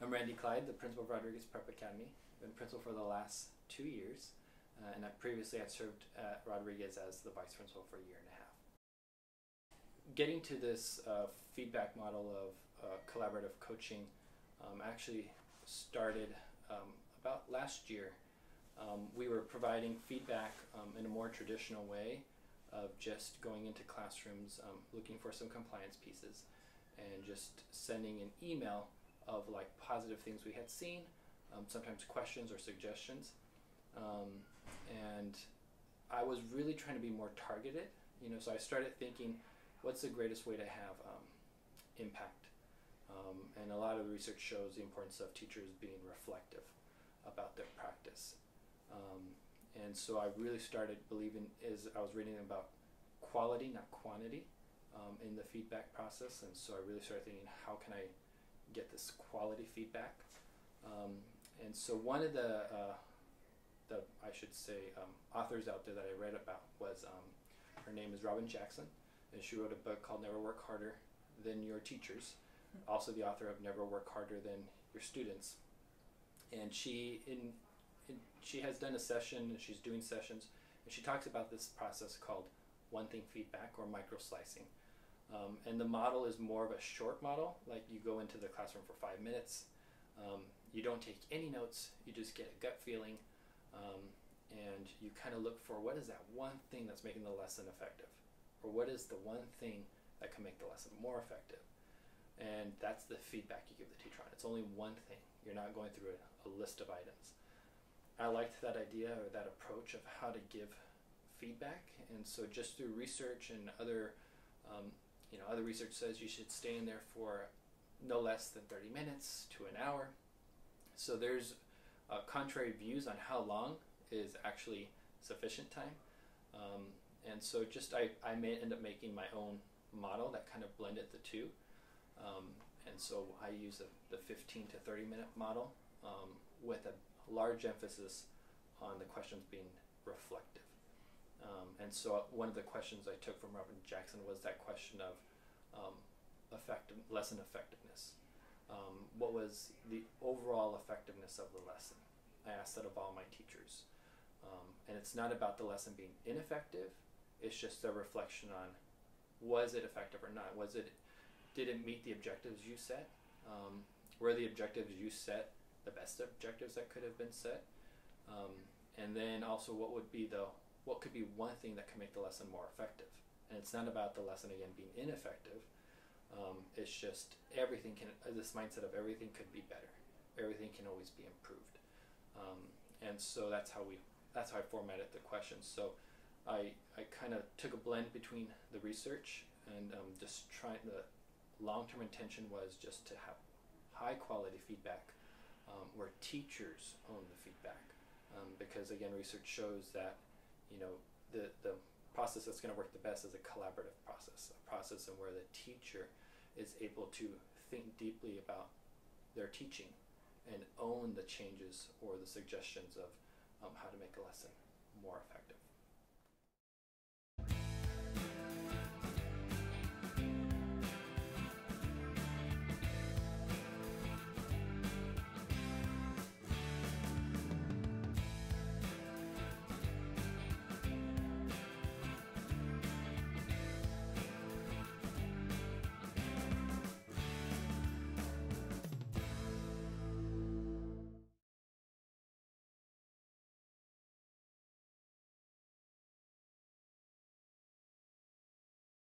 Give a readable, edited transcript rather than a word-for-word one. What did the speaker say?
I'm Randy Clyde, the principal of Rodriguez Prep Academy. I've been principal for the last 2 years, and previously I'd served at Rodriguez as the vice principal for a year and a half. Getting to this feedback model of collaborative coaching actually started about last year. We were providing feedback in a more traditional way of just going into classrooms, looking for some compliance pieces, and just sending an email of like positive things we had seen, sometimes questions or suggestions, and I was really trying to be more targeted, so I started thinking, what's the greatest way to have impact? And a lot of the research shows the importance of teachers being reflective about their practice. And so I really started believing, as I was reading about quality, not quantity, in the feedback process, and so I really started thinking, how can I get this quality feedback? And so one of the I should say, authors out there that I read about was, her name is Robin Jackson, and she wrote a book called Never Work Harder Than Your Teachers, also the author of Never Work Harder Than Your Students. And she has done a session, and she's doing sessions, and she talks about this process called one thing feedback, or microslicing. And the model is more of a short model, like you go into the classroom for 5 minutes, you don't take any notes, you just get a gut feeling, and you kind of look for what is that one thing that's making the lesson effective, or what is the one thing that can make the lesson more effective. And that's the feedback you give the teacher on. It's only one thing. You're not going through a list of items. I liked that idea, or that approach of how to give feedback, and so just through research and other other research says you should stay in there for no less than 30 minutes to an hour. So there's contrary views on how long is actually sufficient time, and so just I may end up making my own model that kind of blended the two, and so I use the 15 to 30 minute model with a large emphasis on the questions being reflective. And so one of the questions I took from Robin Jackson was that question of lesson effectiveness. What was the overall effectiveness of the lesson? I asked that of all my teachers. And it's not about the lesson being ineffective, it's just a reflection on, was it effective or not? Did it meet the objectives you set? Were the objectives you set the best objectives that could have been set? And then also, what could be one thing that can make the lesson more effective? And it's not about the lesson again being ineffective. It's just this mindset of everything could be better. Everything can always be improved. And so that's how I formatted the questions. So I kind of took a blend between the research and just trying. The long-term intention was just to have high quality feedback where teachers own the feedback, because again, research shows that the process that's going to work the best is a collaborative process, a process in where the teacher is able to think deeply about their teaching and own the changes or the suggestions of how to make a lesson more effective.